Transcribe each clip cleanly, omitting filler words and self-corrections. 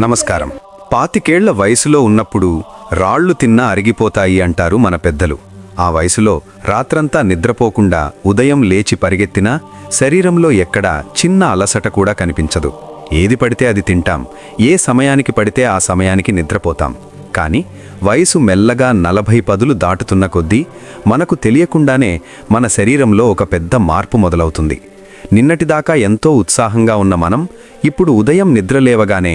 నమస్కారం. 25 వయసులో ఉన్నప్పుడు రాళ్లు తిన్నా అరిగిపోతాయి అంటారు మన పెద్దలు. ఆ వయసులో రాత్రంతా నిద్రపోకుండా ఉదయం లేచి పరిగెత్తినా శరీరంలో ఎక్కడా చిన్న అలసట కూడా కనిపించదు. ఏది పడితే అది తింటాం, ఏ సమయానికి పడితే ఆ సమయానికి నిద్రపోతాం. కానీ వయసు మెల్లగా 40 పదులు దాటుతున్న కొద్దీ మనకు తెలియకుండానే మన శరీరంలో ఒక పెద్ద మార్పు మొదలవుతుంది. నిన్నటిదాకా ఎంతో ఉత్సాహంగా ఉన్న మనం ఇప్పుడు ఉదయం నిద్రలేవగానే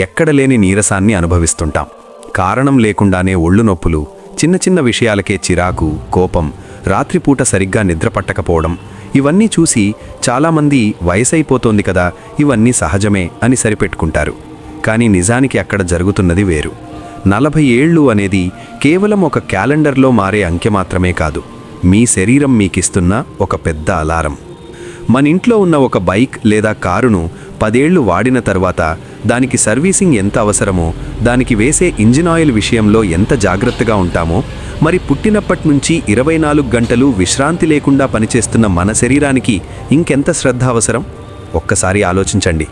ఎక్కడలేని నీరసాన్ని అనుభవిస్తుంటాం. కారణం లేకుండానే ఒళ్ళు నొప్పులు, చిన్న చిన్న విషయాలకే చిరాకు, కోపం, రాత్రిపూట సరిగ్గా నిద్రపట్టకపోవడం, ఇవన్నీ చూసి చాలామంది వయసైపోతోంది కదా, ఇవన్నీ సహజమే అని సరిపెట్టుకుంటారు. కానీ నిజానికి అక్కడ జరుగుతున్నది వేరు. 40 ఏళ్ళు అనేది కేవలం ఒక క్యాలెండర్లో మారే అంకె మాత్రమే కాదు, మీ శరీరం మీకిస్తున్న ఒక పెద్ద అలారం. మన ఇంట్లో ఉన్న ఒక బైక్ లేదా కారును 10 ఏళ్లు వాడిన తర్వాత దానికి సర్వీసింగ్ ఎంత అవసరమో, దానికి వేసే ఇంజిన్ ఆయిల్ విషయంలో ఎంత జాగ్రత్తగా ఉంటామో, మరి పుట్టినప్పటి నుంచి 24 గంటలు విశ్రాంతి లేకుండా పనిచేస్తున్న మన శరీరానికి ఇంకెంత శ్రద్ధ అవసరం? ఒక్కసారి ఆలోచించండి.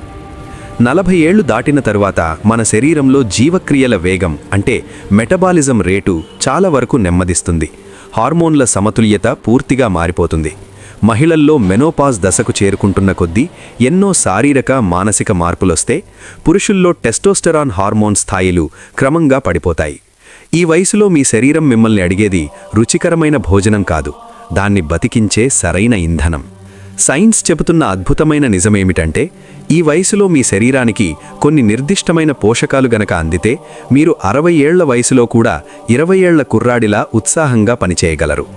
40 ఏళ్లు దాటిన తరువాత మన శరీరంలో జీవక్రియల వేగం అంటే మెటబాలిజం రేటు చాలా వరకు నెమ్మదిస్తుంది. హార్మోన్ల సమతుల్యత పూర్తిగా మారిపోతుంది. మహిళల్లో మెనోపాజ్ దశకు చేరుకుంటున్న కొద్దీ ఎన్నో శారీరక మానసిక మార్పులొస్తే పురుషుల్లో టెస్టోస్టెరాన్ హార్మోన్ స్థాయిలు క్రమంగా పడిపోతాయి. ఈ వయసులో మీ శరీరం మిమ్మల్ని అడిగేది రుచికరమైన భోజనం కాదు, దాన్ని బతికించే సరైన ఇంధనం. సైన్స్ చెబుతున్న అద్భుతమైన నిజమేమిటంటే, ఈ వయసులో మీ శరీరానికి కొన్ని నిర్దిష్టమైన పోషకాలు గనక అందితే మీరు 60 ఏళ్ల వయసులో కూడా 20 ఏళ్ల కుర్రాడిలా ఉత్సాహంగా పనిచేయగలరు.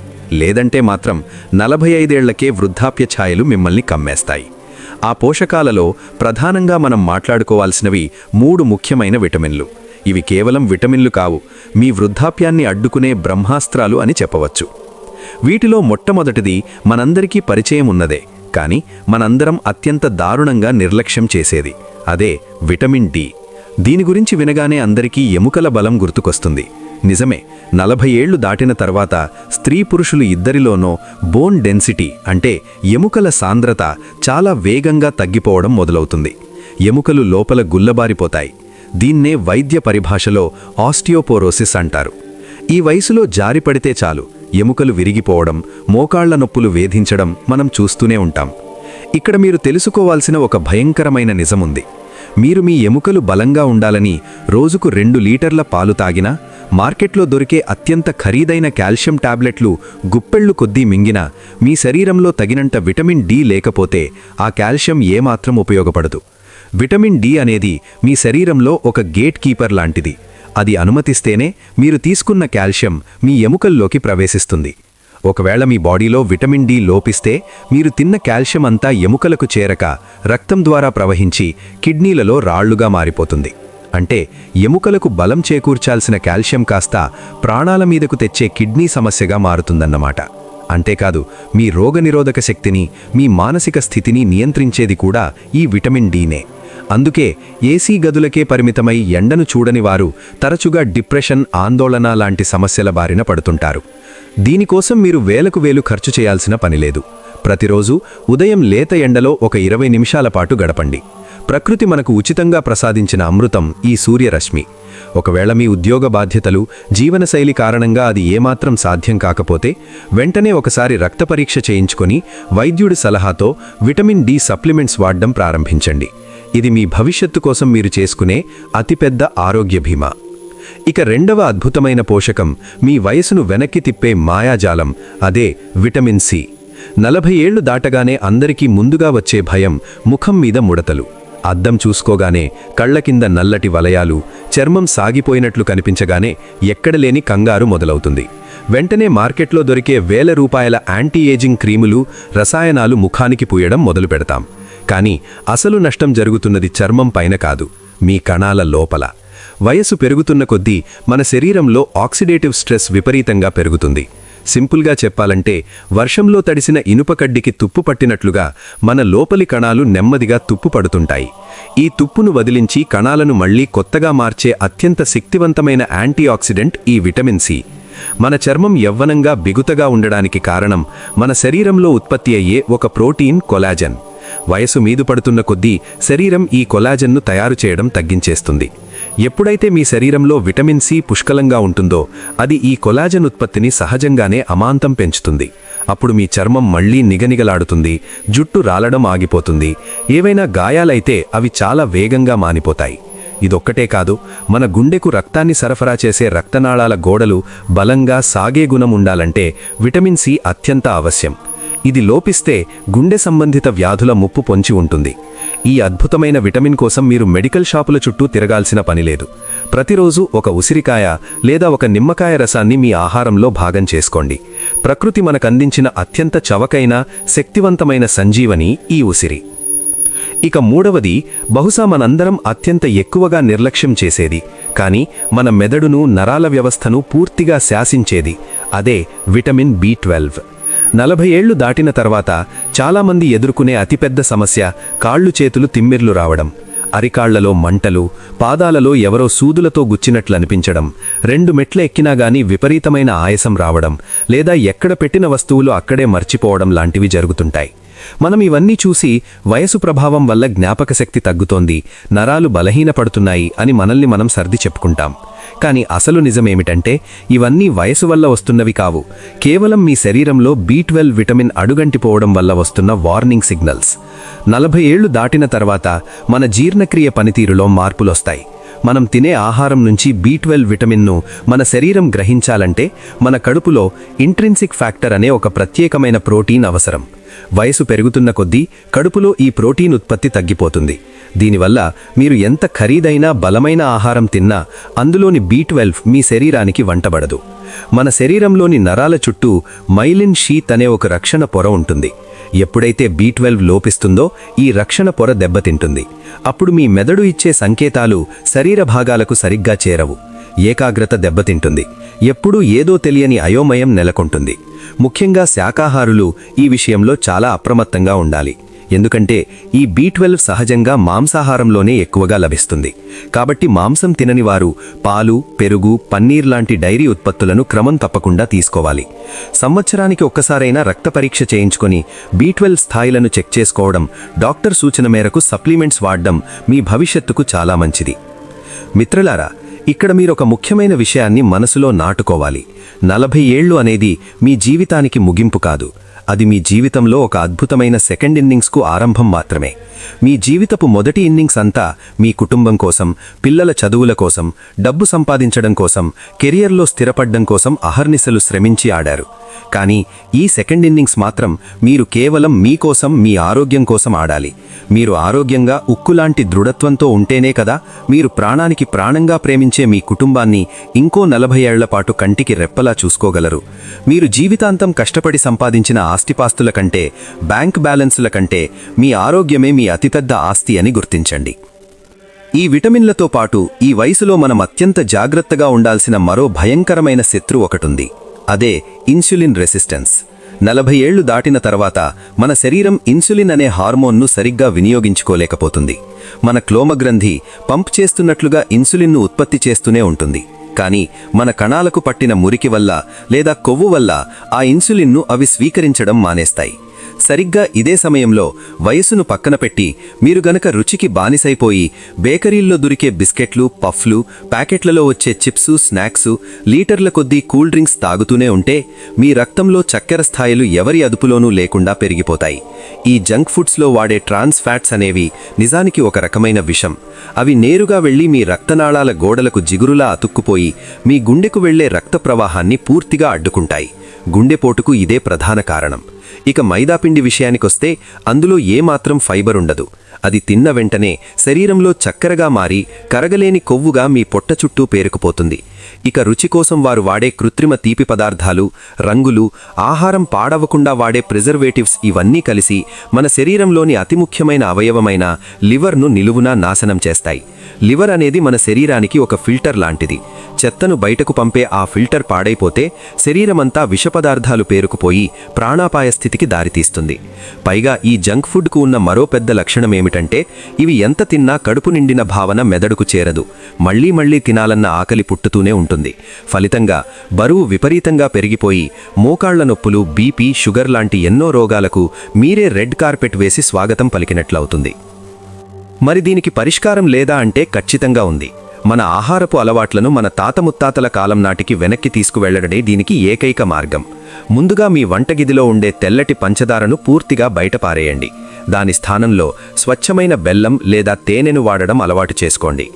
లేదంటే మాత్రం 45 ఏళ్లకే వృద్ధాప్య ఛాయలు మిమ్మల్ని కమ్మేస్తాయి. ఆ పోషకాలలో ప్రధానంగా మనం మాట్లాడుకోవాల్సినవి 3 ముఖ్యమైన విటమిన్లు. ఇవి కేవలం విటమిన్లు కావు, మీ వృద్ధాప్యాన్ని అడ్డుకునే బ్రహ్మాస్త్రాలు అని చెప్పవచ్చు. వీటిలో మొట్టమొదటిది మనందరికీ పరిచయం ఉన్నదే, కానీ మనందరం అత్యంత దారుణంగా నిర్లక్ష్యం చేసేది, అదే విటమిన్ డి. దీని గురించి వినగానే అందరికీ ఎముకల బలం గుర్తుకొస్తుంది. నిజమే, 40 ఏళ్లు దాటిన తర్వాత స్త్రీ పురుషులు ఇద్దరిలోనో బోన్ డెన్సిటీ అంటే ఎముకల సాంద్రత చాలా వేగంగా తగ్గిపోవడం మొదలవుతుంది. ఎముకలు లోపల గుల్లబారిపోతాయి. దీన్నే వైద్య పరిభాషలో ఆస్టియోపోరోసిస్ అంటారు. ఈ వయసులో జారిపడితే చాలు ఎముకలు విరిగిపోవడం, మోకాళ్ల నొప్పులు వేధించడం మనం చూస్తూనే ఉంటాం. ఇక్కడ మీరు తెలుసుకోవాల్సిన ఒక భయంకరమైన నిజముంది. మీరు మీ ఎముకలు బలంగా ఉండాలని రోజుకు 2 లీటర్ల పాలు తాగినా, మార్కెట్లో దొరికే అత్యంత ఖరీదైన కాల్షియం టాబ్లెట్లు గుప్పెళ్లు కొద్దీ మింగినా, మీ శరీరంలో తగినంత విటమిన్ డి లేకపోతే ఆ కాల్షియం ఏమాత్రం ఉపయోగపడదు. విటమిన్ డి అనేది మీ శరీరంలో ఒక గేట్ కీపర్ లాంటిది. అది అనుమతిస్తేనే మీరు తీసుకున్న కాల్షియం మీ ఎముకల్లోకి ప్రవేశిస్తుంది. ఒకవేళ మీ బాడీలో విటమిన్ డి లోపిస్తే మీరు తిన్న కాల్షియం అంతా ఎముకలకు చేరక రక్తం ద్వారా ప్రవహించి కిడ్నీలలో రాళ్లుగా మారిపోతుంది. అంటే ఎముకలకు బలం చేకూర్చాల్సిన కాల్షియం కాస్త ప్రాణాల మీదకు తెచ్చే కిడ్నీ సమస్యగా మారుతుందన్నమాట. అంతేకాదు, మీ రోగనిరోధక శక్తిని, మీ మానసిక స్థితిని నియంత్రించేది కూడా ఈ విటమిన్ డినే. అందుకే ఏసీ గదులకే పరిమితమై ఎండను చూడని వారు తరచుగా డిప్రెషన్, ఆందోళన లాంటి సమస్యల బారిన పడుతుంటారు. దీనికోసం మీరు వేలకు వేలు ఖర్చు చేయాల్సిన పనిలేదు. ప్రతిరోజు ఉదయం లేత ఎండలో ఒక 20 నిమిషాల పాటు గడపండి. ప్రకృతి మనకు ఉచితంగా ప్రసాదించిన అమృతం ఈ సూర్యరశ్మి. ఒకవేళ మీ ఉద్యోగ బాధ్యతలు, జీవనశైలి కారణంగా అది ఏమాత్రం సాధ్యం కాకపోతే వెంటనే ఒకసారి రక్త పరీక్ష చేయించుకొని వైద్యుడి సలహాతో విటమిన్ డి సప్లిమెంట్స్ వాడడం ప్రారంభించండి. ఇది మీ భవిష్యత్తు కోసం మీరు చేసుకునే అతిపెద్ద ఆరోగ్య బీమా. ఇక రెండవ అద్భుతమైన పోషకం మీ వయసును వెనక్కి తిప్పే మాయాజాలం, అదే విటమిన్ సి. 40 ఏళ్లు దాటగానే అందరికీ ముందుగా వచ్చే భయం ముఖం మీద ముడతలు. అద్దం చూసుకోగానే కళ్ల కింద నల్లటి వలయాలు, చర్మం సాగిపోయినట్లు కనిపించగానే ఎక్కడలేని కంగారు మొదలవుతుంది. వెంటనే మార్కెట్లో దొరికే వేల రూపాయల యాంటీ ఏజింగ్ క్రీములు, రసాయనాలు ముఖానికి పూయడం మొదలు పెడతాం. కానీ అసలు నష్టం జరుగుతున్నది చర్మం పైన కాదు, మీ కణాల లోపల. వయసు పెరుగుతున్న కొద్దీ మన శరీరంలో ఆక్సిడేటివ్ స్ట్రెస్ విపరీతంగా పెరుగుతుంది. సింపుల్గా చెప్పాలంటే, వర్షంలో తడిసిన ఇనుపకడ్డికి తుప్పు పట్టినట్లుగా మన లోపలి కణాలు నెమ్మదిగా తుప్పు పడుతుంటాయి. ఈ తుప్పును వదిలించి కణాలను మళ్లీ కొత్తగా మార్చే అత్యంత శక్తివంతమైన యాంటీఆక్సిడెంట్ ఈ విటమిన్ సి. మన చర్మం యవ్వనంగా బిగుతగా ఉండడానికి కారణం మన శరీరంలో ఉత్పత్తి అయ్యే ఒక ప్రోటీన్ కొలాజన్. వయసు మీదు పడుతున్న కొద్దీ శరీరం ఈ కొలాజన్ను తయారు చేయడం తగ్గించేస్తుంది. ఎప్పుడైతే మీ శరీరంలో విటమిన్ సి పుష్కలంగా ఉంటుందో అది ఈ కొలాజన్ ఉత్పత్తిని సహజంగానే అమాంతం పెంచుతుంది. అప్పుడు మీ చర్మం మళ్లీ నిగనిగలాడుతుంది, జుట్టు రాలడం ఆగిపోతుంది, ఏవైనా గాయాలైతే అవి చాలా వేగంగా మానిపోతాయి. ఇదొక్కటే కాదు, మన గుండెకు రక్తాన్ని సరఫరా చేసే రక్తనాళాల గోడలు బలంగా సాగే గుణం ఉండాలంటే విటమిన్ సి అత్యంత అవశ్యం. ఇది లోపిస్తే గుండె సంబంధిత వ్యాధుల ముప్పు పొంచి ఉంటుంది. ఈ అద్భుతమైన విటమిన్ కోసం మీరు మెడికల్ షాపుల చుట్టూ తిరగాల్సిన పనిలేదు. ప్రతిరోజు ఒక ఉసిరికాయ లేదా ఒక నిమ్మకాయ రసాన్ని మీ ఆహారంలో భాగం చేసుకోండి. ప్రకృతి మనకందించిన అత్యంత చవకైన శక్తివంతమైన సంజీవని ఈ ఉసిరి. ఇక మూడవది, బహుశా మనందరం అత్యంత ఎక్కువగా నిర్లక్ష్యం చేసేది, కానీ మన మెదడును నరాల వ్యవస్థను పూర్తిగా శాసించేది, అదే విటమిన్ బి12. 40 ఏళ్లు దాటిన తర్వాత చాలామంది ఎదుర్కొనే అతిపెద్ద సమస్య కాళ్ళు చేతులు తిమ్మిర్లు రావడం, అరికాళ్లలో మంటలు, పాదాలలో ఎవరో సూదులతో గుచ్చినట్లనిపించడం, 2 మెట్ల ఎక్కినా గానీ విపరీతమైన ఆయాసం రావడం, లేదా ఎక్కడ పెట్టిన వస్తువులు అక్కడే మర్చిపోవడం లాంటివి జరుగుతుంటాయి. మనం ఇవన్నీ చూసి వయసు ప్రభావం వల్ల జ్ఞాపకశక్తి తగ్గుతోంది, నరాలు బలహీనపడుతున్నాయి అని మనల్ని మనం సర్ది చెప్పుకుంటాం. కానీ అసలు నిజమేమిటంటే ఇవన్నీ వయసు వల్ల వస్తున్నవి కావు, కేవలం మీ శరీరంలో బి12 విటమిన్ అడుగంటిపోవడం వల్ల వస్తున్న వార్నింగ్ సిగ్నల్స్. 40 ఏళ్లు దాటిన తర్వాత మన జీర్ణక్రియ పనితీరులో మార్పులొస్తాయి. మనం తినే ఆహారం నుంచి బి12 విటమిన్ను మన శరీరం గ్రహించాలంటే మన కడుపులో ఇంట్రిన్సిక్ ఫ్యాక్టర్ అనే ఒక ప్రత్యేకమైన ప్రోటీన్ అవసరం. వయసు పెరుగుతున్న కొద్దీ కడుపులో ఈ ప్రోటీన్ ఉత్పత్తి తగ్గిపోతుంది. దీనివల్ల మీరు ఎంత ఖరీదైన బలమైన ఆహారం తిన్నా అందులోని బి12 మీ శరీరానికి వంటబడదు. మన శరీరంలోని నరాల చుట్టూ మైలిన్ షీత్ అనే ఒక రక్షణ పొర ఉంటుంది. ఎప్పుడైతే బి12 లోపిస్తుందో ఈ రక్షణ పొర దెబ్బతింటుంది. అప్పుడు మీ మెదడు ఇచ్చే సంకేతాలు శరీర భాగాలకు సరిగ్గా చేరవు, ఏకాగ్రత దెబ్బతింటుంది, ఎప్పుడూ ఏదో తెలియని అయోమయం నెలకొంటుంది. ముఖ్యంగా శాకాహారులు ఈ విషయంలో చాలా అప్రమత్తంగా ఉండాలి. ఎందుకంటే ఈ బి12 సహజంగా మాంసాహారంలోనే ఎక్కువగా లభిస్తుంది. కాబట్టి మాంసం తినని వారు పాలు, పెరుగు, పన్నీర్ లాంటి డైరీ ఉత్పత్తులను క్రమం తప్పకుండా తీసుకోవాలి. సంవత్సరానికి ఒక్కసారైనా రక్త పరీక్ష చేయించుకొని బి12 స్థాయిలను చెక్ చేసుకోవడం, డాక్టర్ సూచన మేరకు సప్లిమెంట్స్ వాడడం మీ భవిష్యత్తుకు చాలా మంచిది. మిత్రులారా, ఇక్కడ మీరొక ముఖ్యమైన విషయాన్ని మనసులో నాటుకోవాలి. 40 ఏళ్లు అనేది మీ జీవితానికి ముగింపు కాదు, అది మీ జీవితంలో ఒక అద్భుతమైన సెకండ్ ఇన్నింగ్స్కు ఆరంభం మాత్రమే. మీ జీవితపు మొదటి ఇన్నింగ్స్ అంతా మీ కుటుంబం కోసం, పిల్లల చదువుల కోసం, డబ్బు సంపాదించడం కోసం, కెరియర్లో స్థిరపడ్డం కోసం అహర్నిశలు శ్రమించి ఆడారు. కానీ ఈ సెకండ్ ఇన్నింగ్స్ మాత్రం మీరు కేవలం మీకోసం, మీ ఆరోగ్యం కోసం ఆడాలి. మీరు ఆరోగ్యంగా ఉక్కులాంటి దృఢత్వంతో ఉంటేనే కదా మీరు ప్రాణానికి ప్రాణంగా ప్రేమించే మీ కుటుంబాన్ని ఇంకో 40 ఏళ్ల పాటు కంటికి రెప్పలా చూసుకోగలరు. మీరు జీవితాంతం కష్టపడి సంపాదించిన ఆస్తిపాస్తుల కంటే, బ్యాంక్ బ్యాలెన్సుల కంటే మీ ఆరోగ్యమే మీ అతిపెద్ద ఆస్తి అని గుర్తించండి. ఈ విటమిన్లతో పాటు ఈ వయసులో మనం అత్యంత జాగ్రత్తగా ఉండాల్సిన మరో భయంకరమైన శత్రు ఒకటుంది. అదే ఇన్సులిన్ రెసిస్టెన్స్. 40 ఏళ్లు దాటిన తర్వాత మన శరీరం ఇన్సులిన్ అనే హార్మోన్ను సరిగ్గా వినియోగించుకోలేకపోతుంది. మన క్లోమగ్రంథి పంప్ చేస్తున్నట్లుగా ఇన్సులిన్ను ఉత్పత్తి చేస్తూనే ఉంటుంది. కానీ మన కణాలకు పట్టిన మురికి వల్ల లేదా కొవ్వు వల్ల ఆ ఇన్సులిన్ను అవి స్వీకరించడం మానేస్తాయి. సరిగ్గా ఇదే సమయంలో వయసును పక్కన పెట్టి మీరు గనక రుచికి బానిసైపోయి బేకరీల్లో దొరికే బిస్కెట్లు, పఫ్లు, ప్యాకెట్లలో వచ్చే చిప్సు, స్నాక్సు, లీటర్ల కొద్దీ కూల్ డ్రింక్స్ తాగుతూనే ఉంటే మీ రక్తంలో చక్కెర స్థాయిలు ఎవరి అదుపులోనూ లేకుండా పెరిగిపోతాయి. ఈ జంక్ ఫుడ్స్లో వాడే ట్రాన్స్ ఫ్యాట్స్ అనేవి నిజానికి ఒక రకమైన విషం. అవి నేరుగా వెళ్లి మీ రక్తనాళాల గోడలకు జిగురులా అతుక్కుపోయి మీ గుండెకు వెళ్లే రక్త ప్రవాహాన్ని పూర్తిగా అడ్డుకుంటాయి. గుండెపోటుకు ఇదే ప్రధాన కారణం. ఇక మైదాపిండి విషయానికొస్తే అందులో ఏమాత్రం ఫైబర్ ఉండదు. అది తిన్న వెంటనే శరీరంలో చక్కెరగా మారి కరగలేని కొవ్వుగా మీ పొట్ట చుట్టూ పేరుకుపోతుంది. ఇక రుచి కోసం వారు వాడే కృత్రిమ తీపి పదార్థాలు, రంగులు, ఆహారం పాడవకుండా వాడే ప్రిజర్వేటివ్స్ ఇవన్నీ కలిసి మన శరీరంలోని అతి ముఖ్యమైన అవయవమైన లివర్ను నిలువునా నాశనం చేస్తాయి. లివర్ అనేది మన శరీరానికి ఒక ఫిల్టర్ లాంటిది. చెత్తను బయటకు పంపే ఆ ఫిల్టర్ పాడైపోతే శరీరమంతా విషపదార్థాలు పేరుకుపోయి ప్రాణాపాయ స్థితికి దారితీస్తుంది. పైగా ఈ జంక్ ఫుడ్కు ఉన్న మరో పెద్ద లక్షణమేమిటంటే ఇవి ఎంత తిన్నా కడుపు నిండిన భావన మెదడుకు చేరదు. మళ్లీ మళ్లీ తినాలన్న ఆకలి పుట్టుతూనే ఉంటుంది. ఫలితంగా బరువు విపరీతంగా పెరిగిపోయి మోకాళ్ల నొప్పులు, బీపీ, షుగర్ లాంటి ఎన్నో రోగాలకు మీరే రెడ్ కార్పెట్ వేసి స్వాగతం పలికినట్లవుతుంది. మరి దీనికి పరిష్కారం లేదా అంటే ఖచ్చితంగా ఉంది. మన ఆహారపు అలవాట్లను మన తాత ముత్తాతల కాలం నాటికి వెనక్కి తీసుకువెళ్లడమే దీనికి ఏకైక మార్గం. ముందుగా మీ వంటగిదిలో ఉండే తెల్లటి పంచదారను పూర్తిగా బయటపారేయండి. దాని స్థానంలో స్వచ్ఛమైన బెల్లం లేదా తేనెను వాడడం అలవాటు చేసుకోండి.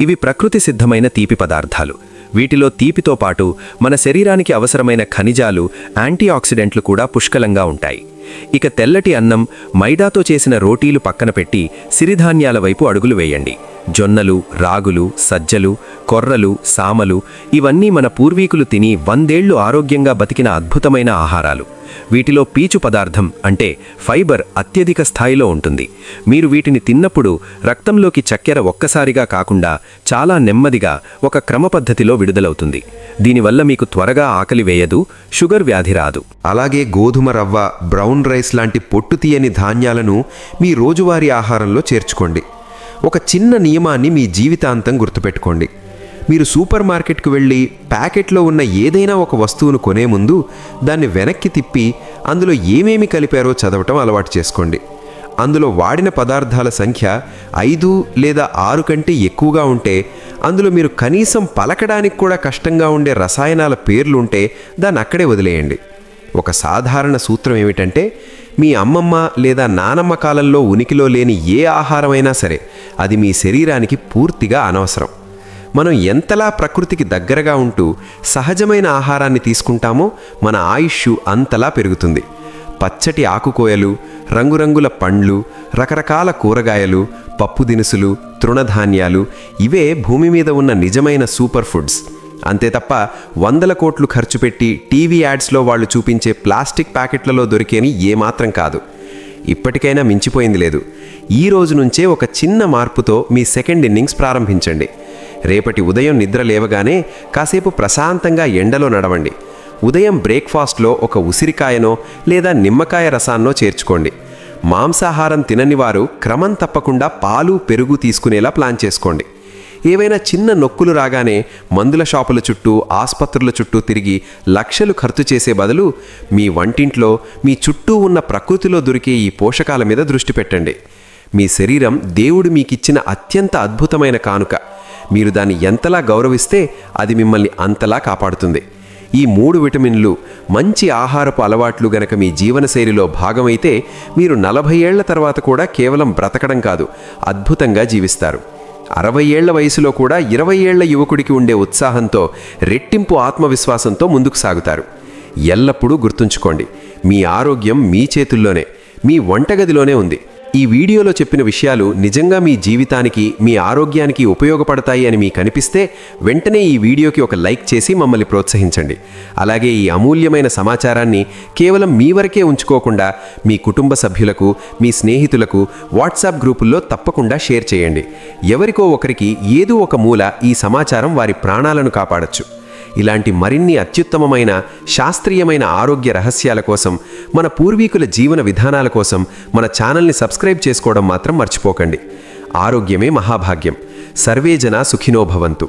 ఇవి ప్రకృతి సిద్ధమైన తీపి పదార్థాలు. వీటిలో తీపితో పాటు మన శరీరానికి అవసరమైన ఖనిజాలు, యాంటీఆక్సిడెంట్లు కూడా పుష్కలంగా ఉంటాయి. ఇక తెల్లటి అన్నం, మైదాతో చేసిన రోటీలు పక్కన పెట్టి సిరిధాన్యాల వైపు అడుగులు వేయండి. జొన్నలు, రాగులు, సజ్జలు, కొర్రలు, సామలు ఇవన్నీ మన పూర్వీకులు తిని 100 ఏళ్లు ఆరోగ్యంగా బతికిన అద్భుతమైన ఆహారాలు. వీటిలో పీచు పదార్థం అంటే ఫైబర్ అత్యధిక స్థాయిలో ఉంటుంది. మీరు వీటిని తిన్నప్పుడు రక్తంలోకి చక్కెర ఒక్కసారిగా కాకుండా చాలా నెమ్మదిగా ఒక క్రమపద్ధతిలో విడుదలవుతుంది. దీనివల్ల మీకు త్వరగా ఆకలి వేయదు, షుగర్ వ్యాధి రాదు. అలాగే గోధుమ రవ్వ, బ్రౌన్ రైస్ లాంటి పొట్టు తీయని ధాన్యాలను మీ రోజువారీ ఆహారంలో చేర్చుకోండి. ఒక చిన్న నియమాన్ని మీ జీవితాంతం గుర్తుపెట్టుకోండి. మీరు సూపర్ మార్కెట్కు వెళ్ళి ప్యాకెట్లో ఉన్న ఏదైనా ఒక వస్తువును కొనే ముందు దాన్ని వెనక్కి తిప్పి అందులో ఏమేమి కలిపారో చదవటం అలవాటు చేసుకోండి. అందులో వాడిన పదార్థాల సంఖ్య 5 లేదా 6 కంటే ఎక్కువగా ఉంటే, అందులో మీరు కనీసం పలకడానికి కూడా కష్టంగా ఉండే రసాయనాల పేర్లు ఉంటే దాన్ని అక్కడే వదిలేయండి. ఒక సాధారణ సూత్రం ఏమిటంటే, మీ అమ్మమ్మ లేదా నానమ్మ కాలంలో ఉనికిలో లేని ఏ ఆహారమైనా సరే అది మీ శరీరానికి పూర్తిగా అనవసరం. మనం ఎంతలా ప్రకృతికి దగ్గరగా ఉంటూ సహజమైన ఆహారాన్ని తీసుకుంటామో మన ఆయుష్ అంతలా పెరుగుతుంది. పచ్చటి ఆకుకోయలు, రంగురంగుల పండ్లు, రకరకాల కూరగాయలు, పప్పు దినుసులు, తృణధాన్యాలు ఇవే భూమి మీద ఉన్న నిజమైన సూపర్ ఫుడ్స్. అంతే తప్ప 100 కోట్లు ఖర్చు పెట్టి టీవీ యాడ్స్లో వాళ్ళు చూపించే ప్లాస్టిక్ ప్యాకెట్లలో దొరికేని ఏమాత్రం కాదు. ఇప్పటికైనా మించిపోయింది లేదు. ఈ రోజు నుంచే ఒక చిన్న మార్పుతో మీ సెకండ్ ఇన్నింగ్స్ ప్రారంభించండి. రేపటి ఉదయం నిద్ర లేవగానే కాసేపు ప్రశాంతంగా ఎండలో నడవండి. ఉదయం బ్రేక్ఫాస్ట్లో ఒక ఉసిరికాయనో లేదా నిమ్మకాయ రసాన్నో చేర్చుకోండి. మాంసాహారం తినని వారు క్రమం తప్పకుండా పాలు, పెరుగు తీసుకునేలా ప్లాన్ చేసుకోండి. ఏవైనా చిన్న నొక్కులు రాగానే మందుల షాపుల చుట్టూ, ఆసుపత్రుల చుట్టూ తిరిగి లక్షలు ఖర్చు చేసే బదులు మీ వంటింట్లో, మీ చుట్టూ ఉన్న ప్రకృతిలో దొరికే ఈ పోషకాల మీద దృష్టి పెట్టండి. మీ శరీరం దేవుడు మీకిచ్చిన అత్యంత అద్భుతమైన కానుక. మీరు దాన్ని ఎంతలా గౌరవిస్తే అది మిమ్మల్ని అంతలా కాపాడుతుంది. ఈ 3 విటమిన్లు, మంచి ఆహారపు అలవాట్లు గనక మీ జీవనశైలిలో భాగమైతే మీరు 40 ఏళ్ల తర్వాత కూడా కేవలం బ్రతకడం కాదు, అద్భుతంగా జీవిస్తారు. 60 ఏళ్ల వయసులో కూడా 20 ఏళ్ల యువకుడికి ఉండే ఉత్సాహంతో, రెట్టింపు ఆత్మవిశ్వాసంతో ముందుకు సాగుతారు. ఎల్లప్పుడూ గుర్తుంచుకోండి, మీ ఆరోగ్యం మీ చేతుల్లోనే, మీ వంటగదిలోనే ఉంది. ఈ వీడియోలో చెప్పిన విషయాలు నిజంగా మీ జీవితానికి, మీ ఆరోగ్యానికి ఉపయోగపడతాయి అని మీకు అనిపిస్తే వెంటనే ఈ వీడియోకి ఒక లైక్ చేసి మమ్మల్ని ప్రోత్సహించండి. అలాగే ఈ అమూల్యమైన సమాచారాన్ని కేవలం మీ వరకే ఉంచుకోకుండా మీ కుటుంబ సభ్యులకు, మీ స్నేహితులకు వాట్సాప్ గ్రూపుల్లో తప్పకుండా షేర్ చేయండి. ఎవరికో ఒకరికి ఏదో ఒక మూల ఈ సమాచారం వారి ప్రాణాలను కాపాడొచ్చు. ఇలాంటి మరిన్ని అత్యుత్తమమైన శాస్త్రీయమైన ఆరోగ్య రహస్యాల కోసం, మన పూర్వీకుల జీవన విధానాల కోసం మన ఛానల్ని సబ్స్క్రైబ్ చేసుకోవడం మాత్రం మర్చిపోకండి. ఆరోగ్యమే మహాభాగ్యం. సర్వే జనా సుఖినో భవంతు.